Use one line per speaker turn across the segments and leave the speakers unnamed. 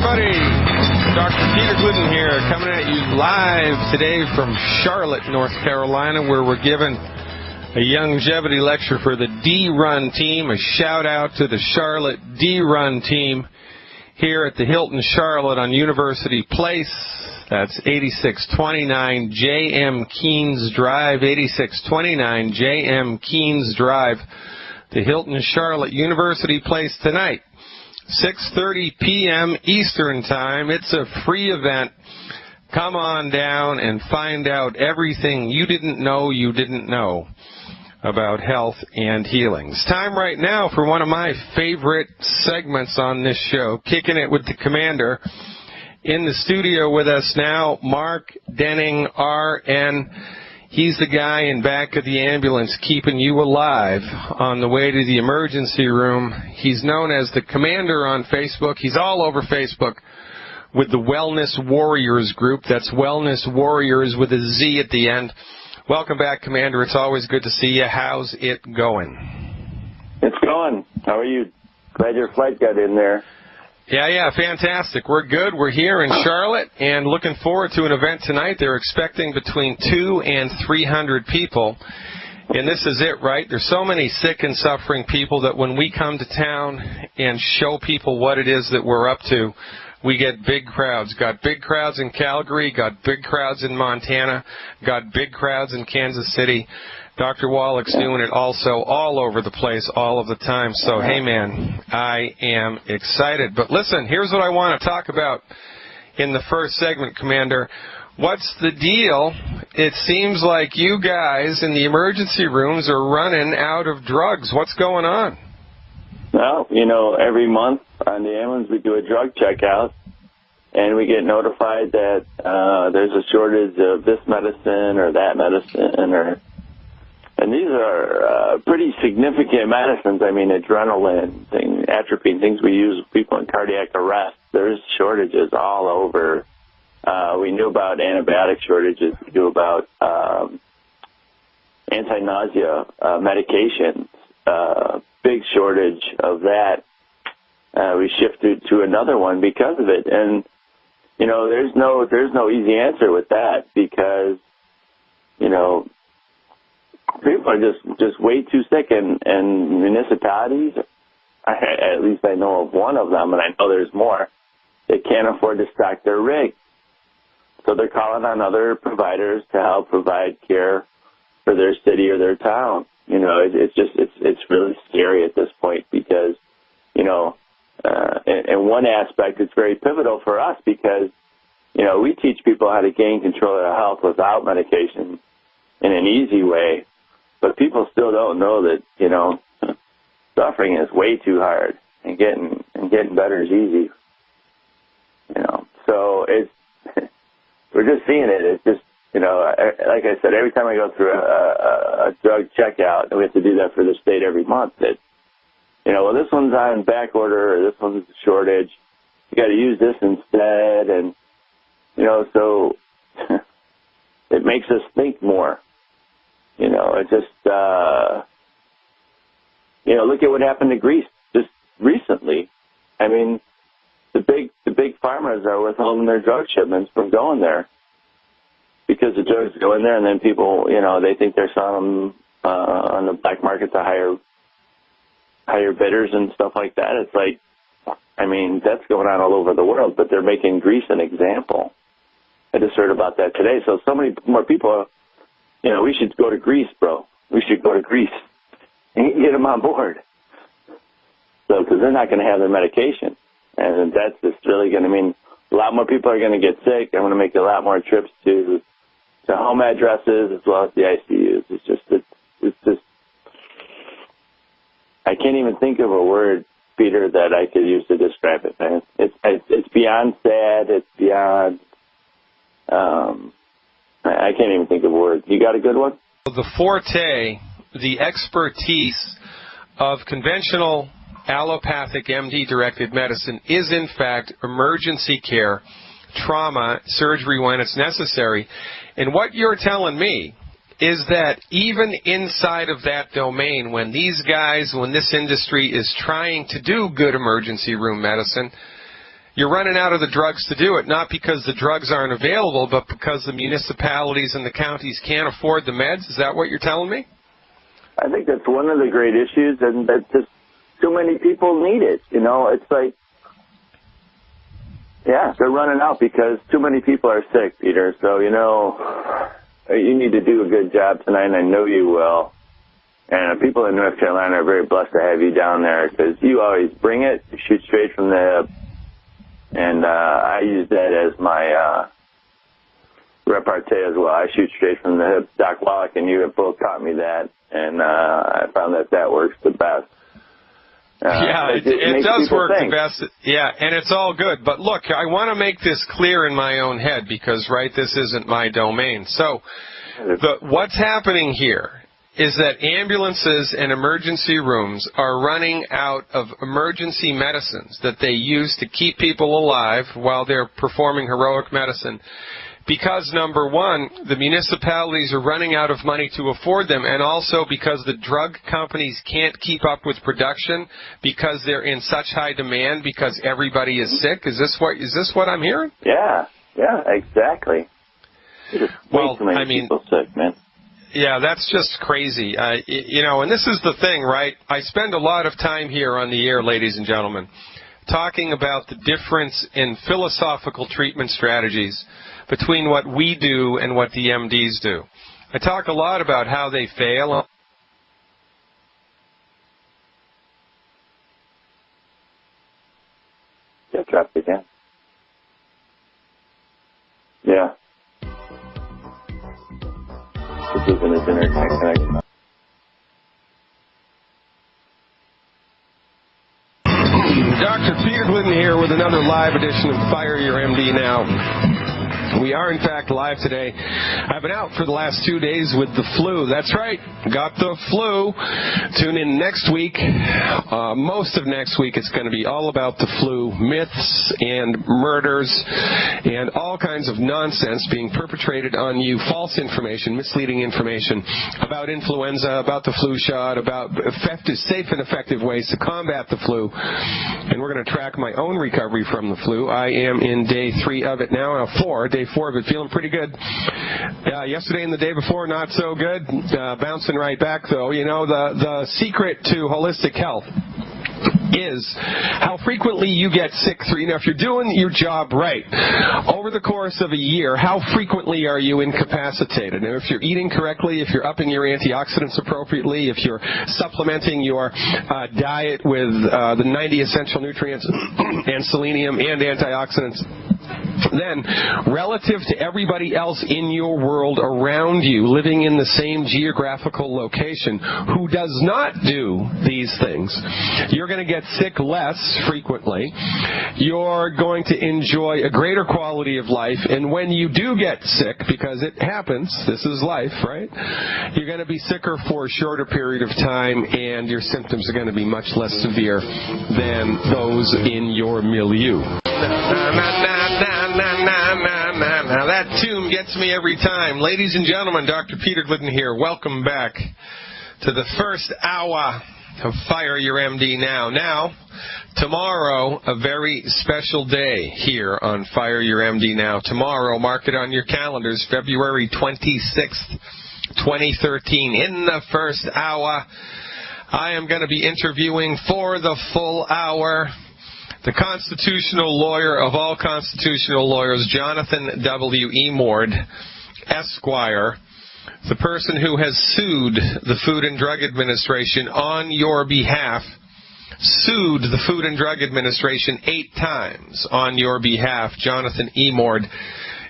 everybody. Dr. Peter Glidden here, coming at you live today from Charlotte, North Carolina, where we're giving a longevity lecture for the D-Run team. A shout-out to the Charlotte D-Run team here at the Hilton Charlotte on University Place. That's 8629 J.M. Keynes Drive, 8629 J.M. Keynes Drive, the Hilton Charlotte University Place tonight. 6:30 p.m. Eastern Time. It's a free event. Come on down and find out everything you didn't know about health and healing. It's time right now for one of my favorite segments on this show, Kicking It with the Commander. In the studio with us now, Mark Denning, RN. He's the guy in back of the ambulance keeping you alive on the way to the emergency room. He's known as the Commander on Facebook. He's all over Facebook with the Wellness Warriors group. That's Wellness Warriors with a Z at the end. Welcome back, Commander. It's always good to see you. How's it going?
It's going. How are you? Glad your flight got in there.
Yeah, fantastic. We're good. We're here in Charlotte and looking forward to an event tonight. They're expecting between 200 and 300 people. And this is it, right? There's so many sick and suffering people that when we come to town and show people what it is that we're up to, we get big crowds. Got big crowds in Calgary, got big crowds in Montana, got big crowds in Kansas City. Dr. Wallach's doing it also all over the place all of the time. So, hey, man, I am excited. But listen, here's what I want to talk about in the first segment, Commander. What's the deal? It seems like you guys in the emergency rooms are running out of drugs. What's going on?
Well, every month on the ambulance we do a drug checkout, and we get notified that there's a shortage of this medicine or that medicine, and these are pretty significant medicines. I mean, adrenaline, atropine, things we use with people in cardiac arrest. There's shortages all over. We knew about antibiotic shortages. We knew about anti-nausea medications. Big shortage of that. We shifted to another one because of it. And, there's no easy answer with that because, people are just way too sick, and municipalities, at least I know of one of them, and I know there's more, they can't afford to stock their rig. So they're calling on other providers to help provide care for their city or their town. It's really scary at this point because, in one aspect, it's very pivotal for us because, we teach people how to gain control of their health without medication in an easy way. But people still don't know that, suffering is way too hard and getting better is easy. So we're just seeing it. It's just, like I said, every time I go through a drug checkout, and we have to do that for the state every month, that, well, this one's on back order or this one's a shortage. You got to use this instead. And, so it makes us think more. It just, look at what happened to Greece just recently. I mean, the big farmers are withholding their drug shipments from going there because the drugs go in there, and then people, they think they're selling them on the black market to higher bidders and stuff like that. It's like, I mean, that's going on all over the world, but they're making Greece an example. I just heard about that today. So many more people. We should go to Greece, bro. We should go to Greece and get them on board. So, because they're not going to have their medication. And that's just really going to mean a lot more people are going to get sick. I'm going to make a lot more trips to home addresses as well as the ICUs. It's just, I can't even think of a word, Peter, that I could use to describe it, man. It's beyond sad. It's beyond, I can't even think of a word. You got a good one?
The forte, the expertise of conventional allopathic MD-directed medicine is, in fact, emergency care, trauma, surgery when it's necessary. And what you're telling me is that even inside of that domain, when this industry is trying to do good emergency room medicine, you're running out of the drugs to do it, not because the drugs aren't available, but because the municipalities and the counties can't afford the meds. Is that what you're telling me?
I think that's one of the great issues, and that just too many people need it. You know, it's like, yeah, they're running out because too many people are sick, Peter. So, you know, you need to do a good job tonight, and I know you will. And people in North Carolina are very blessed to have you down there because you always bring it, you shoot straight from the hip. And I use that as my repartee as well. I shoot straight from the hip. Doc Wallach and you have both taught me that, and I found that works the best.
Yeah, it does work the best. Yeah, and it's all good. But look, I want to make this clear in my own head because, right, this isn't my domain. So what's happening here is that ambulances and emergency rooms are running out of emergency medicines that they use to keep people alive while they're performing heroic medicine. Because, number one, the municipalities are running out of money to afford them, and also because the drug companies can't keep up with production because they're in such high demand because everybody is sick. Is this what I'm hearing?
Yeah, exactly.
Well, I mean,
people sick, man.
Yeah, that's just crazy. You know, and this is the thing, right? I spend a lot of time here on the air, ladies and gentlemen, talking about the difference in philosophical treatment strategies between what we do and what the MDs do. I talk a lot about how they fail.
Yeah, dropped again. Yeah. This isn't his internet connection.
Dr. Peter Glidden here with another live edition of Fire Your MD Now. We are, in fact, live today. I've been out for the last 2 days with the flu. That's right, got the flu. Tune in next week. Most of next week, it's going to be all about the flu, myths and murders and all kinds of nonsense being perpetrated on you, false information, misleading information about influenza, about the flu shot, about safe and effective ways to combat the flu. And we're going to track my own recovery from the flu. I am in day 3 of it now, day 4 of it, feeling pretty good. Yesterday and the day before, not so good. Bouncing right back, though. You know, the secret to holistic health is how frequently you get sick. Now, if you're doing your job right, over the course of a year, how frequently are you incapacitated? And if you're eating correctly, if you're upping your antioxidants appropriately, if you're supplementing your diet with the 90 essential nutrients and selenium and antioxidants, then relative to everybody else in your world around you living in the same geographical location who does not do these things, you're going to get sick less frequently. You're going to enjoy a greater quality of life, and when you do get sick, because it happens, this is life, right? You're going to be sicker for a shorter period of time, and your symptoms are going to be much less severe than those in your milieu. Now that tune gets me every time. Ladies and gentlemen, Dr. Peter Glidden here. Welcome back to the first hour of Fire Your MD Now. Now, tomorrow, a very special day here on Fire Your MD Now. Tomorrow, mark it on your calendars, February 26th, 2013. In the first hour, I am going to be interviewing for the full hour the constitutional lawyer of all constitutional lawyers, Jonathan W. Emord, Esquire, the person who has sued the Food and Drug Administration on your behalf, sued the Food and Drug Administration 8 times on your behalf. Jonathan Emord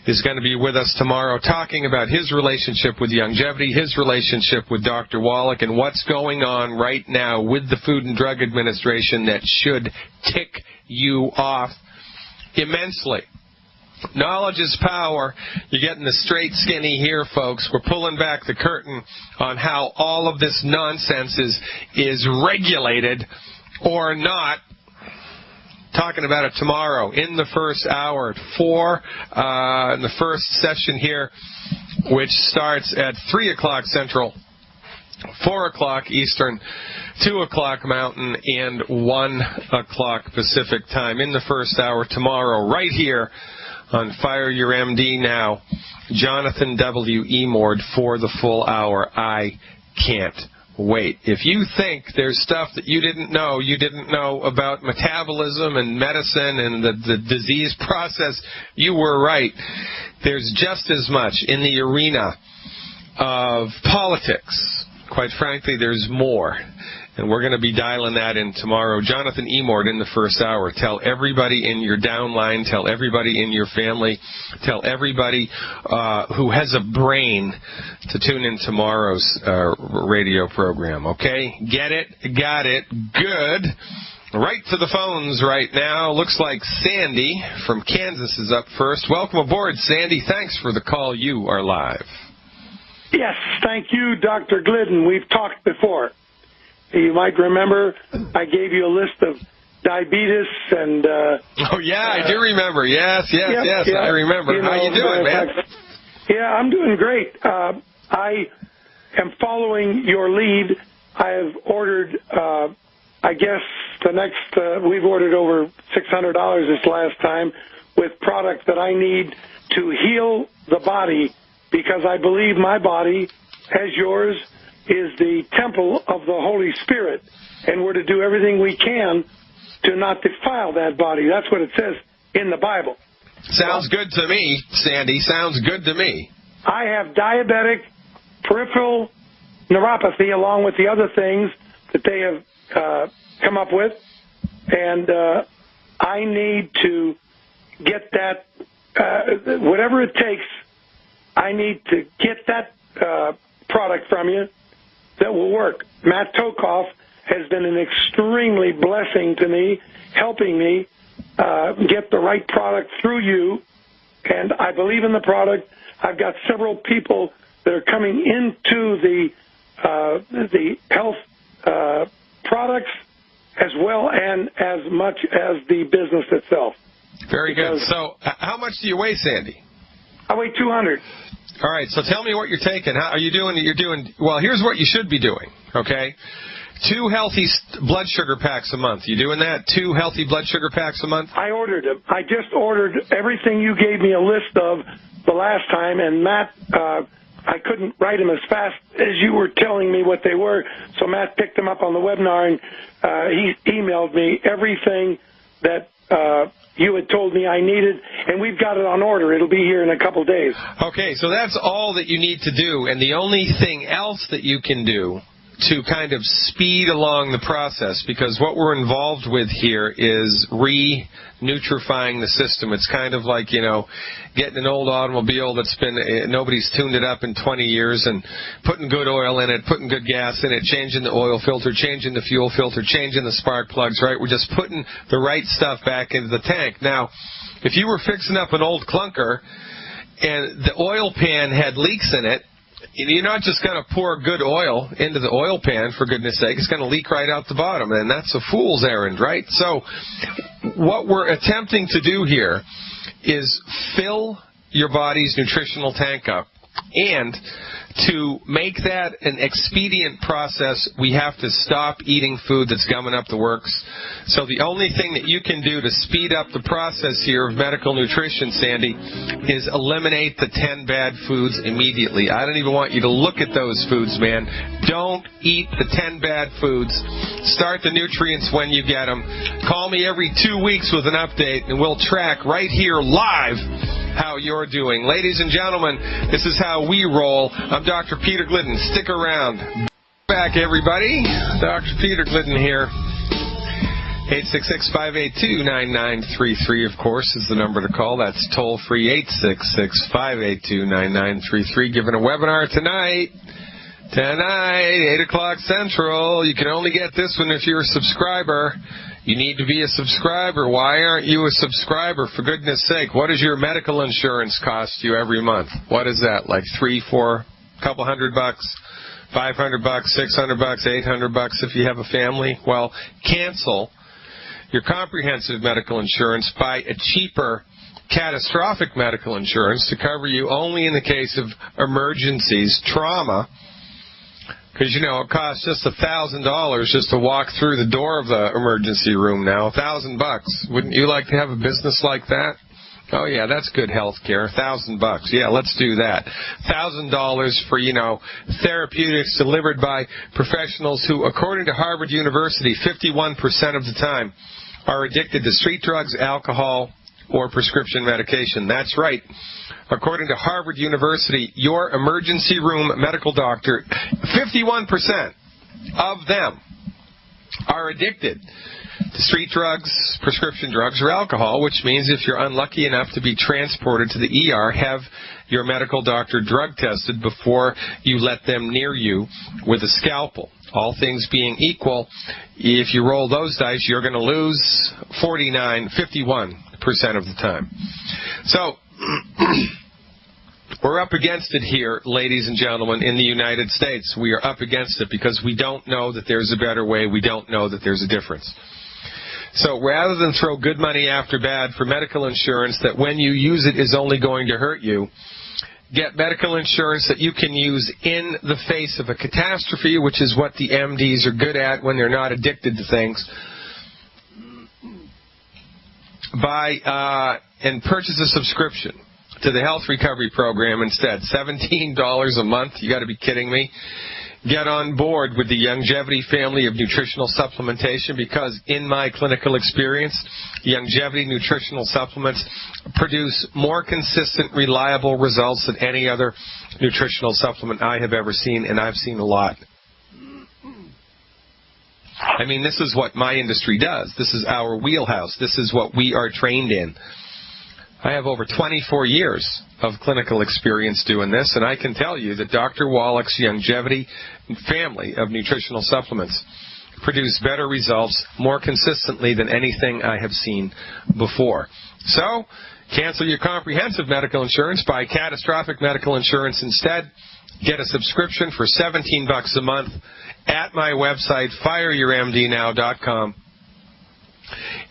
is going to be with us tomorrow talking about his relationship with longevity, his relationship with Dr. Wallach, and what's going on right now with the Food and Drug Administration that should tick you off immensely. Knowledge is power. You're getting the straight skinny here, folks. We're pulling back the curtain on how all of this nonsense is regulated or not. Talking about it tomorrow in the first hour at 4, in the first session here, which starts at 3 o'clock Central, 4 o'clock Eastern, 2 o'clock Mountain, and 1 o'clock Pacific time in the first hour tomorrow, right here on Fire Your MD Now. Jonathan W. Emord for the full hour. I can't wait. If you think there's stuff that you didn't know about metabolism and medicine and the disease process, you were right. There's just as much in the arena of politics. Quite frankly, there's more. And we're going to be dialing that in tomorrow. Jonathan Emord in the first hour. Tell everybody in your downline, tell everybody in your family, tell everybody who has a brain to tune in tomorrow's radio program, okay? Get it? Got it. Good. Right to the phones right now. Looks like Sandy from Kansas is up first. Welcome aboard, Sandy. Thanks for the call. You are live.
Yes, thank you, Dr. Glidden. We've talked before. You might remember I gave you a list of diabetes and...
oh, yeah, I do remember. Yes, I remember. How you doing, man?
Yeah, I'm doing great. I am following your lead. I have ordered, I guess, the next... we've ordered over $600 this last time with product that I need to heal the body, because I believe my body, as yours, is the temple of the Holy Spirit, and we're to do everything we can to not defile that body. That's what it says in the Bible.
Sounds good to me, Sandy. Sounds good to me.
I have diabetic peripheral neuropathy along with the other things that they have come up with, and I need to get that, whatever it takes, I need to get that product from you that will work. Matt Tokoff has been an extremely blessing to me, helping me get the right product through you, and I believe in the product. I've got several people that are coming into the health products as well, and as much as the business itself.
Very good. So how much do you weigh, Sandy?
I weigh 200.
All right, so tell me what you're taking. How are you doing? Well, here's what you should be doing, okay? 2 healthy blood sugar packs a month. You doing that? 2 healthy blood sugar packs a month?
I ordered them. I just ordered everything you gave me a list of the last time, and Matt, I couldn't write them as fast as you were telling me what they were, so Matt picked them up on the webinar, and he emailed me everything that you had told me I needed, and we've got it on order. It'll be here in a couple days.
Okay, so that's all that you need to do, and the only thing else that you can do to kind of speed along the process, because what we're involved with here is re-nutrifying the system. It's kind of like, getting an old automobile that's been, nobody's tuned it up in 20 years and putting good oil in it, putting good gas in it, changing the oil filter, changing the fuel filter, changing the spark plugs, right? We're just putting the right stuff back into the tank. Now, if you were fixing up an old clunker and the oil pan had leaks in it, you're not just going to pour good oil into the oil pan, for goodness sake. It's going to leak right out the bottom, and that's a fool's errand, right? So what we're attempting to do here is fill your body's nutritional tank up. And to make that an expedient process, we have to stop eating food that's gumming up the works. So the only thing that you can do to speed up the process here of medical nutrition, Sandy, is eliminate the 10 bad foods immediately. I don't even want you to look at those foods, man. Don't eat the 10 bad foods. Start the nutrients when you get them. Call me every 2 weeks with an update, and we'll track right here live how you're doing. Ladies and gentlemen, this is how we roll. I'm Dr. Peter Glidden. Stick around. Back, everybody. Dr. Peter Glidden here. 866-582-9933, of course, is the number to call. That's toll-free, 866-582-9933. Giving a webinar tonight, 8 o'clock Central. You can only get this one if you're a subscriber. You need to be a subscriber. Why aren't you a subscriber, for goodness sake? What does your medical insurance cost you every month? What is that, like $300, $400, couple $100, $500, $600, $800 if you have a family? Well, cancel your comprehensive medical insurance, buy a cheaper catastrophic medical insurance to cover you only in the case of emergencies, trauma, Because, you know, it costs just $1,000 just to walk through the door of the emergency room now. $1,000. Wouldn't you like to have a business like that? Oh, yeah, that's good health care. $1,000. Yeah, let's do that. $1,000 for, you know, therapeutics delivered by professionals who, according to Harvard University, 51% of the time are addicted to street drugs, alcohol, or prescription medication. That's right. According to Harvard University, your emergency room medical doctor, 51% of them are addicted to street drugs, prescription drugs, or alcohol, which means if you're unlucky enough to be transported to the ER, have your medical doctor drug tested before you let them near you with a scalpel. All things being equal, if you roll those dice, you're going to lose 51% of the time. So, we're up against it here, ladies and gentlemen, in the United States. We are up against it because we don't know that there's a better way. We don't know that there's a difference. So rather than throw good money after bad for medical insurance that when you use it is only going to hurt you, get medical insurance that you can use in the face of a catastrophe, which is what the MDs are good at when they're not addicted to things. Buy and purchase a subscription to the Health Recovery Program instead. $17 a month. You got to be kidding me. Get on board with the Longevity family of nutritional supplementation because in my clinical experience, Longevity nutritional supplements produce more consistent, reliable results than any other nutritional supplement I have ever seen, and I've seen a lot. I mean, this is what my industry does. This is our wheelhouse. This is what we are trained in. I have over 24 years of clinical experience doing this, and I can tell you that Dr. Wallach's Longevity family of nutritional supplements produce better results more consistently than anything I have seen before. So, cancel your comprehensive medical insurance, buy catastrophic medical insurance instead. Get a subscription for $17 a month at my website, fireyourmdnow.com.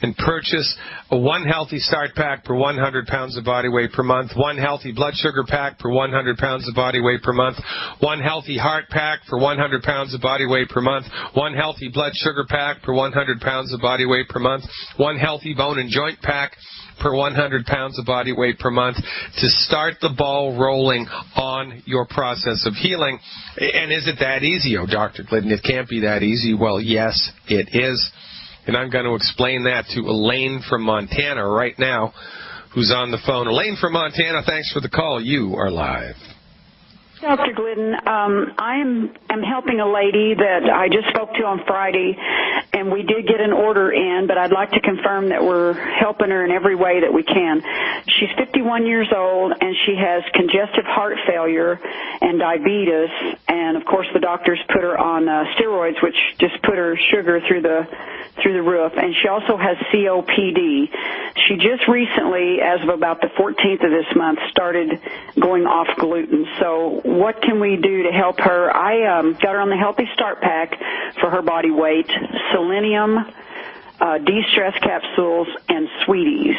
and purchase a One Healthy Start Pack per 100 pounds of body weight per month, One Healthy Blood Sugar Pack per 100 pounds of body weight per month, One Healthy Heart Pack for 100 pounds of body weight per month, One Healthy Blood Sugar Pack per 100 pounds of body weight per month, One Healthy Bone and Joint Pack per 100 pounds of body weight per month to start the ball rolling on your process of healing. And is it that easy? Oh, Dr. Glidden, it can't be that easy. Well, yes, it is. And I'm going to explain that to Elaine from Montana right now, who's on the phone. Elaine from Montana, thanks for the call. You are live.
Dr. Glidden, I'm helping a lady that I just spoke to on Friday, and we did get an order in, but I'd like to confirm that we're helping her in every way that we can. She's 51 years old, and she has congestive heart failure and diabetes, and of course the doctors put her on steroids, which just put her sugar through the roof, and she also has COPD. She just recently, as of about the 14th of this month, started going off gluten. So what can we do to help her? I got her on the Healthy Start Pack for her body weight, selenium, de-stress capsules, and sweeties.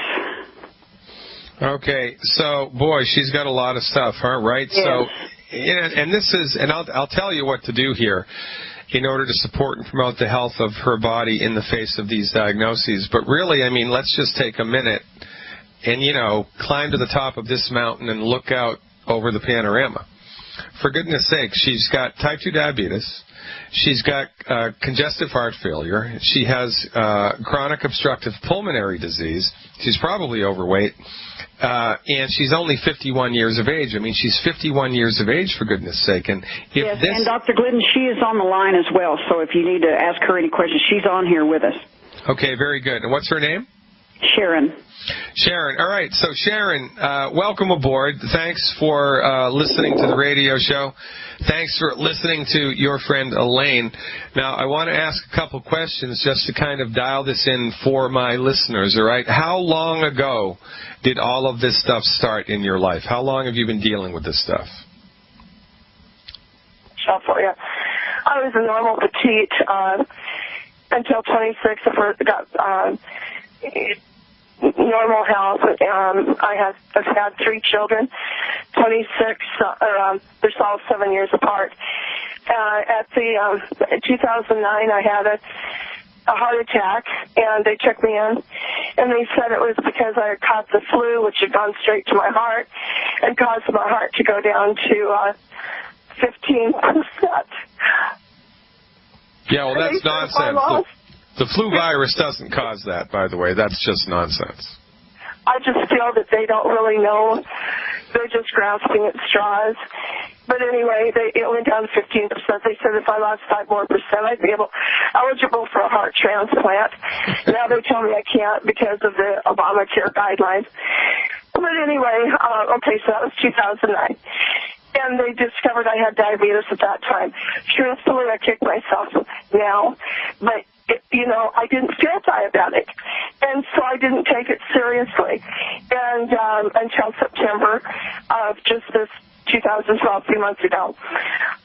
Okay, so, boy, she's got a lot of stuff, huh, right?
Yes.
So, and this is, and I'll tell you what to do here in order to support and promote the health of her body in the face of these diagnoses. But really, I mean, let's just take a minute and, climb to the top of this mountain and look out over the panorama. For goodness sake, she's got type 2 diabetes. She's got congestive heart failure. She has chronic obstructive pulmonary disease. She's probably overweight. And she's only 51 years of age. I mean, she's 51 years of age, for goodness sake. And
yes, and Dr. Glidden, she is on the line as well. So if you need to ask her any questions, she's on here with us.
Okay, very good. And what's her name?
Sharon.
Sharon. All right. So, Sharon, welcome aboard. Thanks for listening to the radio show. Thanks for listening to your friend Elaine. Now, I want to ask a couple questions just to kind of dial this in for my listeners, all right? How long ago did all of this stuff start in your life? How long have you been dealing with this stuff?
For you. I was a normal petite until 26. I first got normal health. I've had 3 children, 26, they're all 7 years apart. at the 2009, I had a heart attack, and they took me in, and they said it was because I had caught the flu, which had gone straight to my heart and caused my heart to go down to 15%.
Yeah, well, that's nonsense. The flu virus doesn't cause that, by the way. That's just nonsense.
I just feel that they don't really know. They're just grasping at straws. But anyway, it went down to 15%. They said if I lost 5% more, I'd be eligible for a heart transplant. Now they tell me I can't because of the Obamacare guidelines. But anyway, okay, so that was 2009. And they discovered I had diabetes at that time. Truthfully, I kick myself now, but I didn't feel diabetic, and so I didn't take it seriously. And until September of just this 2012, 3 months ago,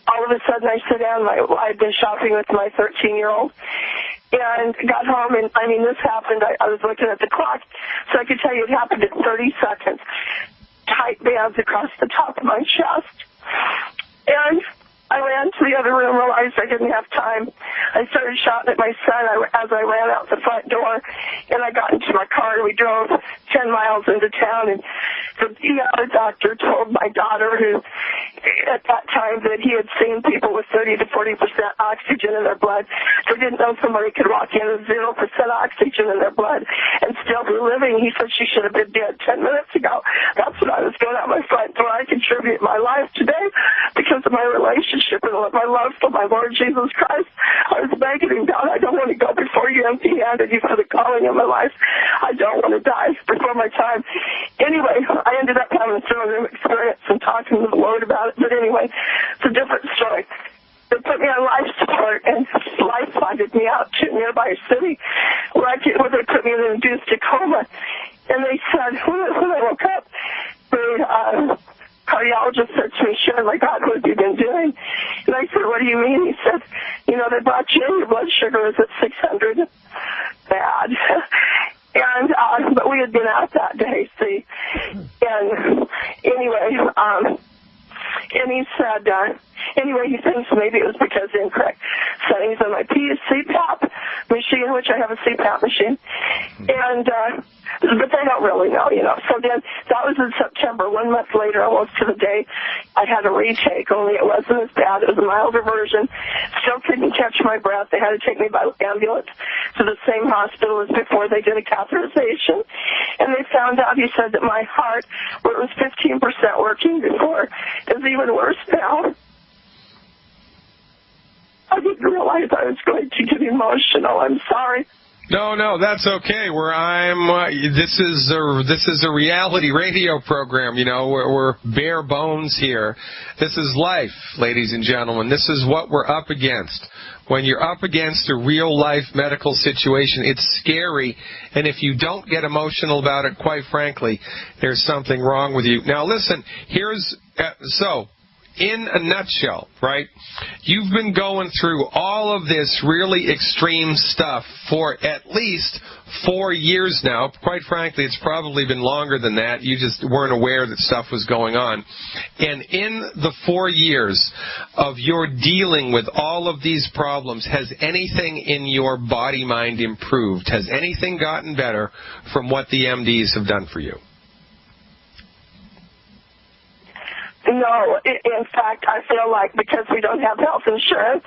all of a sudden I sit down. I'd been shopping with my 13-year-old. And got home, and this happened. I was looking at the clock, so I could tell you it happened in 30 seconds. Tight bands across the top of my chest. And I ran to the other room, realized I didn't have time. I started shouting at my son as I ran out the front door, and I got into my car, and we drove 10 miles into town, and the ER doctor told my daughter, who at that time that he had seen people with 30 to 40% oxygen in their blood. They didn't know somebody could walk in with 0% oxygen in their blood and still be living. He said she should have been dead 10 minutes ago. That's when I was going out my front door. I contribute my life today because of my relationship and my love for my Lord Jesus Christ. I was begging him, God, I don't want to go before you empty-handed. You for the calling of my life. I don't want to die before my time. Anyway, I ended up having a throne room experience and talking to the Lord about it. But anyway, it's a different story. They put me on life support, and life flighted me out to a nearby city where they put me in an induced coma. And they said, when I woke up, the cardiologist said to me, Sharon, my God, what have you been doing? And I said, what do you mean? He said, they brought you in, your blood sugar is at 600. Bad. And, but we had been out that day, see. And anyway, and he said, he thinks maybe it was because of incorrect settings on my CPAP machine, which I have a CPAP machine. And, but they don't really know, So then that was in September. 1 month later, almost to the day, I had a retake, only it wasn't as bad. It was a milder version. Still couldn't catch my breath. They had to take me by ambulance to the same hospital as before. They did a catheterization. And they found out, he said, that my heart, where it was 15% working before, is even worse now. I didn't realize I was going to get emotional. I'm sorry.
No, that's okay. This is a reality radio program. We're bare bones here. This is life, ladies and gentlemen. This is what we're up against. When you're up against a real life medical situation, it's scary. And if you don't get emotional about it, quite frankly, there's something wrong with you. Now, listen. In a nutshell, right, you've been going through all of this really extreme stuff for at least 4 years now. Quite frankly, it's probably been longer than that. You just weren't aware that stuff was going on. And in the 4 years of your dealing with all of these problems, has anything in your body-mind improved? Has anything gotten better from what the MDs have done for you?
No, in fact, I feel like because we don't have health insurance,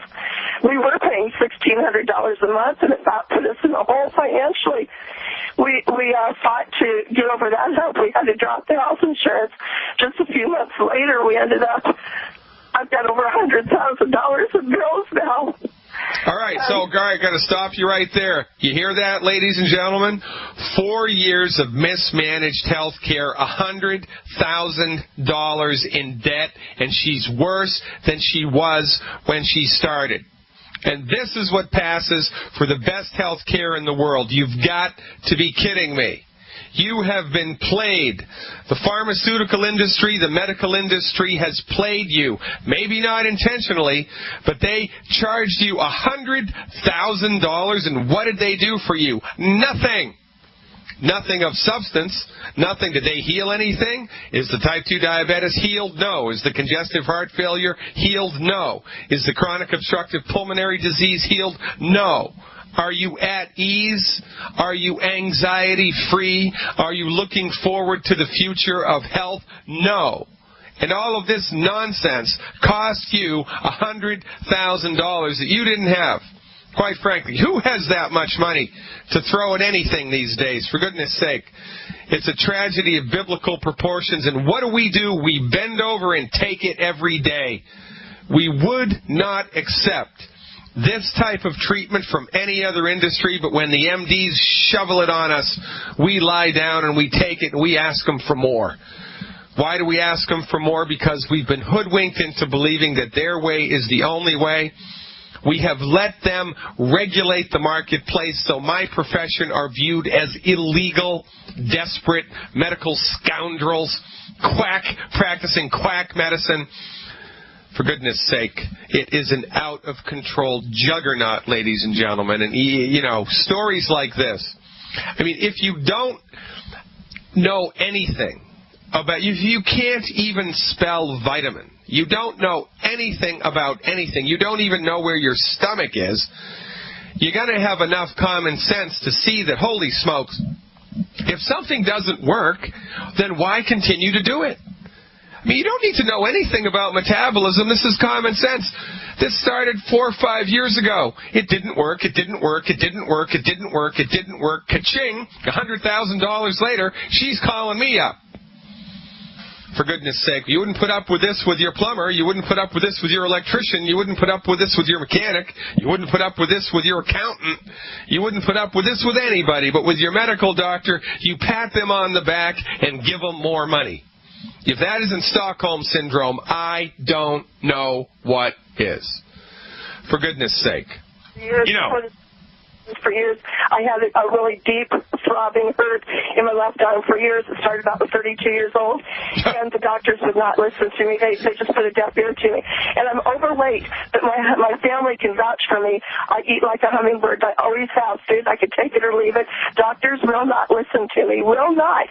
we were paying $1,600 a month, and it about put us in a hole financially. We fought to get over that hump. We had to drop the health insurance. Just a few months later, we ended up, I've got over $100,000 of bills now.
All right, so I got to stop you right there. You hear that, ladies and gentlemen? 4 years of mismanaged health care, $100,000 in debt, and she's worse than she was when she started. And this is what passes for the best health care in the world. You've got to be kidding me. You have been played. The pharmaceutical industry, the medical industry has played you. Maybe not intentionally, but they charged you $100,000, and what did they do for you? Nothing. Nothing of substance. Nothing. Did they heal anything? Is the type 2 diabetes healed? No. Is the congestive heart failure healed? No. Is the chronic obstructive pulmonary disease healed? No. Are you at ease? Are you anxiety-free? Are you looking forward to the future of health? No. And all of this nonsense cost you $100,000 that you didn't have. Quite frankly, who has that much money to throw at anything these days? For goodness sake, it's a tragedy of biblical proportions. And what do? We bend over and take it every day. We would not accept this type of treatment from any other industry, but when the MDs shovel it on us, we lie down and we take it and we ask them for more. Why do we ask them for more? Because we've been hoodwinked into believing that their way is the only way. We have let them regulate the marketplace, so my profession are viewed as illegal, desperate, medical scoundrels, practicing quack medicine. For goodness sake, it is an out-of-control juggernaut, ladies and gentlemen. And, you know, stories like this. I mean, if you don't know anything about, if you can't even spell vitamin, you don't know anything about anything, you don't even know where your stomach is, you're going to have enough common sense to see that, holy smokes, if something doesn't work, then why continue to do it? I mean, you don't need to know anything about metabolism. This is common sense. This started 4 or 5 years ago. It didn't work, it didn't work, it didn't work, it didn't work, it didn't work. Ka-ching, $100,000 later, she's calling me up. For goodness sake, you wouldn't put up with this with your plumber. You wouldn't put up with this with your electrician. You wouldn't put up with this with your mechanic. You wouldn't put up with this with your accountant. You wouldn't put up with this with anybody. But with your medical doctor, you pat them on the back and give them more money. If that isn't Stockholm Syndrome, I don't know what is. For goodness sake. You know.
For years, I had a really deep throbbing hurt in my left arm for years. It started about 32 years old, and the doctors would not listen to me. They just put a deaf ear to me. And I'm overweight, but my family can vouch for me. I eat like a hummingbird. I always have food. I could take it or leave it. Doctors will not listen to me. Will not.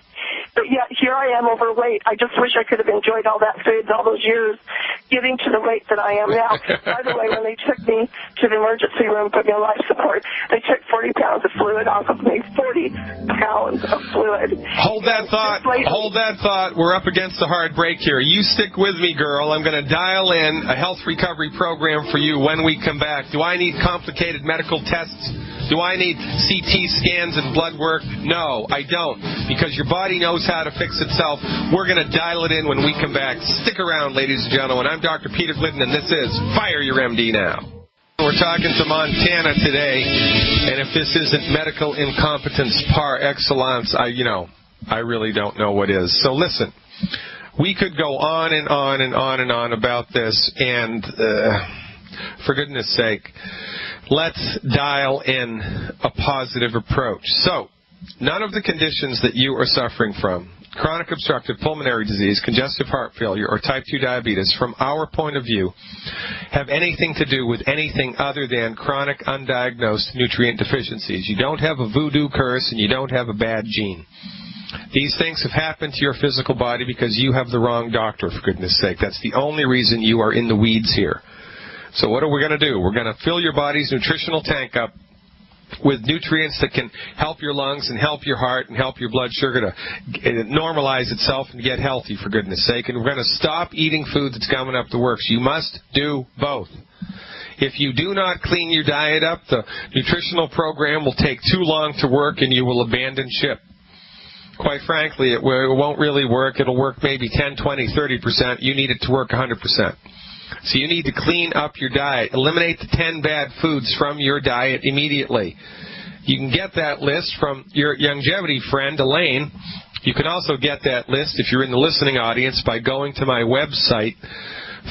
But yet, here I am overweight. I just wish I could have enjoyed all that food all those years, getting to the weight that I am now. By the way, when they took me to the emergency room, put me on life support, they took 40 pounds of fluid off of me. 40 pounds of fluid.
Hold that thought. Hold that thought. We're up against a hard break here. You stick with me, girl. I'm going to dial in a health recovery program for you when we come back. Do I need complicated medical tests? Do I need CT scans and blood work? No, I don't. Because your body knows how to fix itself. We're going to dial it in when we come back. Stick around, ladies and gentlemen. I'm Dr. Peter Glidden, and this is Fire Your MD Now. We're talking to Montana today, and if this isn't medical incompetence par excellence, I really don't know what is. So listen, we could go on and on and on and on about this, and for goodness sake, let's dial in a positive approach. So, none of the conditions that you are suffering from, chronic obstructive pulmonary disease, congestive heart failure, or type 2 diabetes, from our point of view, have anything to do with anything other than chronic undiagnosed nutrient deficiencies. You don't have a voodoo curse and you don't have a bad gene. These things have happened to your physical body because you have the wrong doctor, for goodness sake. That's the only reason you are in the weeds here. So what are we going to do? We're going to fill your body's nutritional tank up with nutrients that can help your lungs and help your heart and help your blood sugar to normalize itself and get healthy, for goodness sake. And we're going to stop eating food that's coming up the works. You must do both. If you do not clean your diet up, the nutritional program will take too long to work and you will abandon ship. Quite frankly, it won't really work. It'll work maybe 10, 20, 30%. You need it to work 100%. So you need to clean up your diet. Eliminate the 10 bad foods from your diet immediately. You can get that list from your longevity friend, Elaine. You can also get that list, if you're in the listening audience, by going to my website,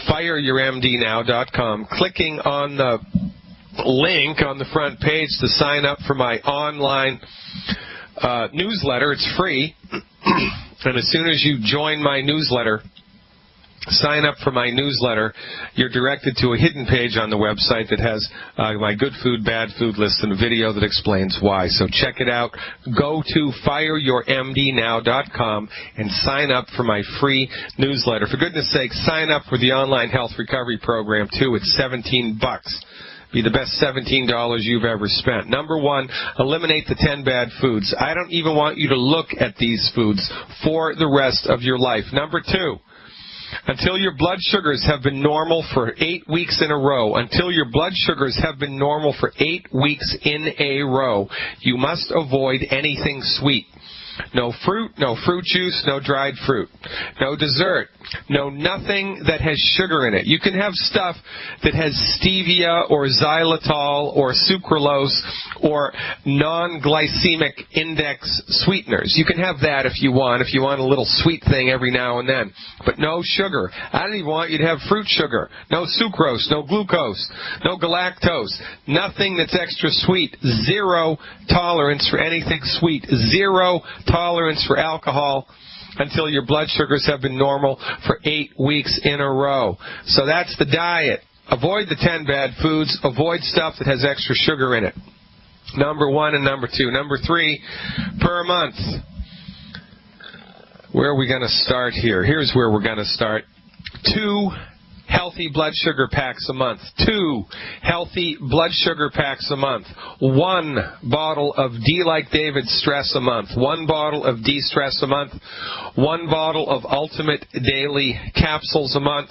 fireyourmdnow.com, clicking on the link on the front page to sign up for my online newsletter. It's free. And as soon as you join my newsletter, sign up for my newsletter, you're directed to a hidden page on the website that has my good food, bad food list and a video that explains why. So check it out. Go to fireyourmdnow.com and sign up for my free newsletter. For goodness sake, sign up for the online health recovery program, too. It's $17. Be the best $17 you've ever spent. Number one, eliminate the 10 bad foods. I don't even want you to look at these foods for the rest of your life. Number two, until your blood sugars have been normal for 8 weeks in a row, until your blood sugars have been normal for 8 weeks in a row, you must avoid anything sweet. No fruit, no fruit juice, no dried fruit. No dessert. No nothing that has sugar in it. You can have stuff that has stevia or xylitol or sucralose or non-glycemic index sweeteners. You can have that if you want a little sweet thing every now and then. But no sugar. I don't even want you to have fruit sugar. No sucrose, no glucose, no galactose. Nothing that's extra sweet. Zero tolerance for anything sweet. Zero tolerance for alcohol until your blood sugars have been normal for 8 weeks in a row. So that's the diet. Avoid the 10 bad foods. Avoid stuff that has extra sugar in it. Number one and number two. Number three, per month. Where are we going to start here? Here's where we're going to start. 2 healthy blood sugar packs a month. 2 healthy blood sugar packs a month. 1 bottle of D like David Stress a month. 1 bottle of D-Stress a month. 1 bottle of Ultimate Daily Capsules a month.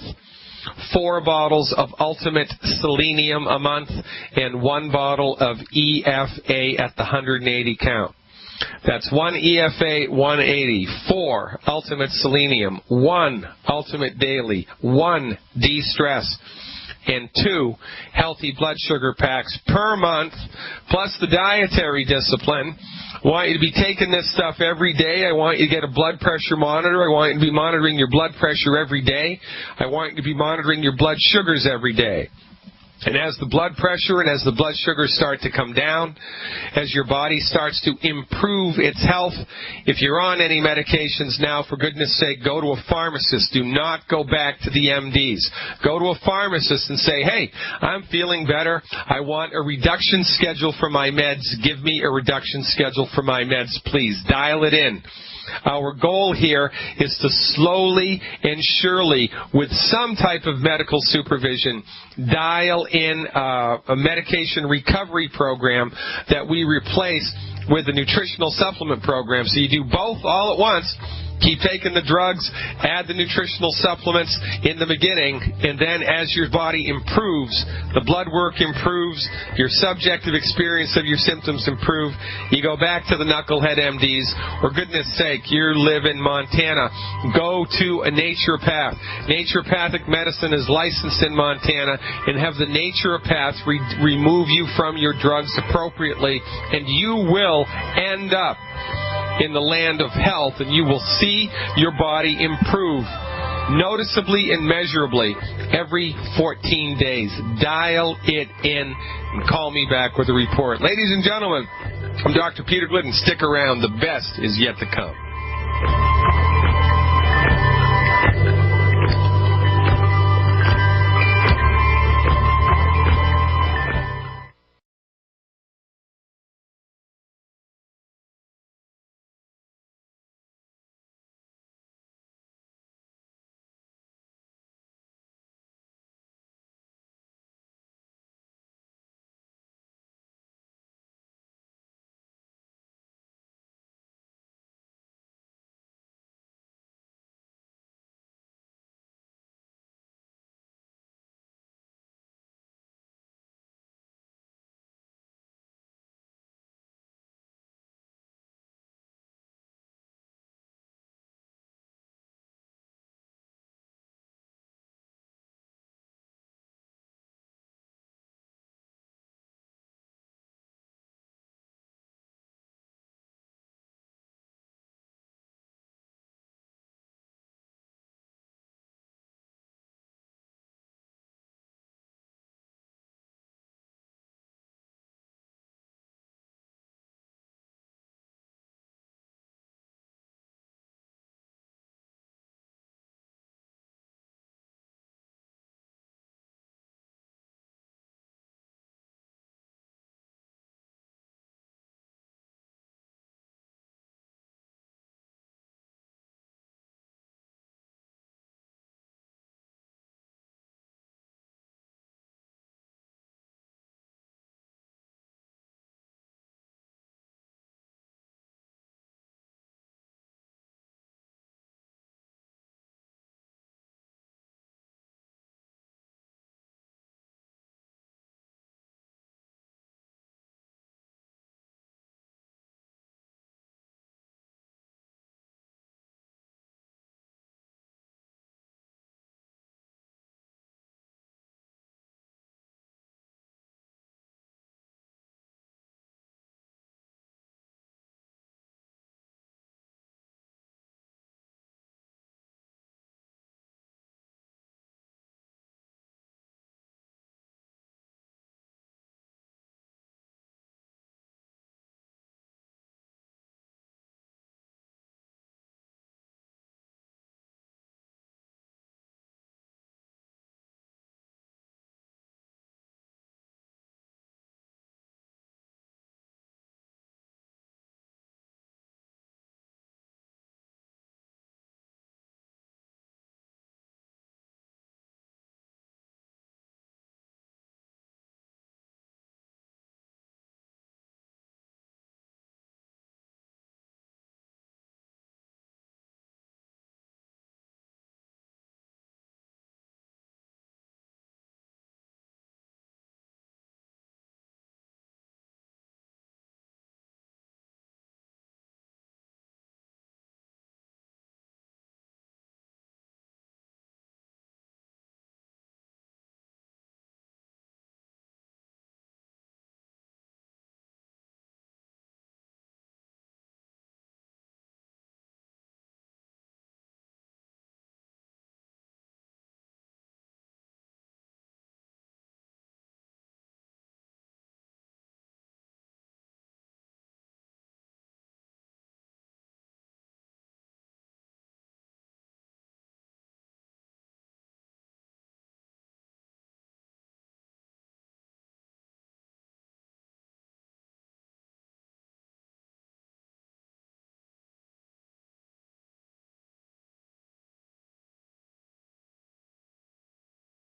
4 bottles of Ultimate Selenium a month. And 1 bottle of EFA at the 180 count. That's 1 EFA, 180, 4 Ultimate Selenium, 1 Ultimate Daily, 1 De-Stress, and 2 healthy blood sugar packs per month, plus the dietary discipline. I want you to be taking this stuff every day. I want you to get a blood pressure monitor. I want you to be monitoring your blood pressure every day. I want you to be monitoring your blood sugars every day. And as the blood pressure and as the blood sugars start to come down, as your body starts to improve its health, if you're on any medications now, for goodness sake, go to a pharmacist. Do not go back to the MDs. Go to a pharmacist and say, hey, I'm feeling better. I want a reduction schedule for my meds. Give me a reduction schedule for my meds, please. Dial it in. Our goal here is to slowly and surely, with some type of medical supervision, dial in a medication recovery program that we replace with a nutritional supplement program. So you do both all at once. Keep taking the drugs, add the nutritional supplements in the beginning, and then as your body improves, the blood work improves, your subjective experience of your symptoms improve, you go back to the knucklehead MDs. For goodness sake, you live in Montana, go to a naturopath. Naturopathic medicine is licensed in Montana, and have the naturopath remove you from your drugs appropriately, and you will end up in the land of health, and you will see your body improve noticeably and measurably every 14 days. Dial it in and call me back with a report. Ladies and gentlemen, I'm Dr. Peter Glidden. Stick around. The best is yet to come.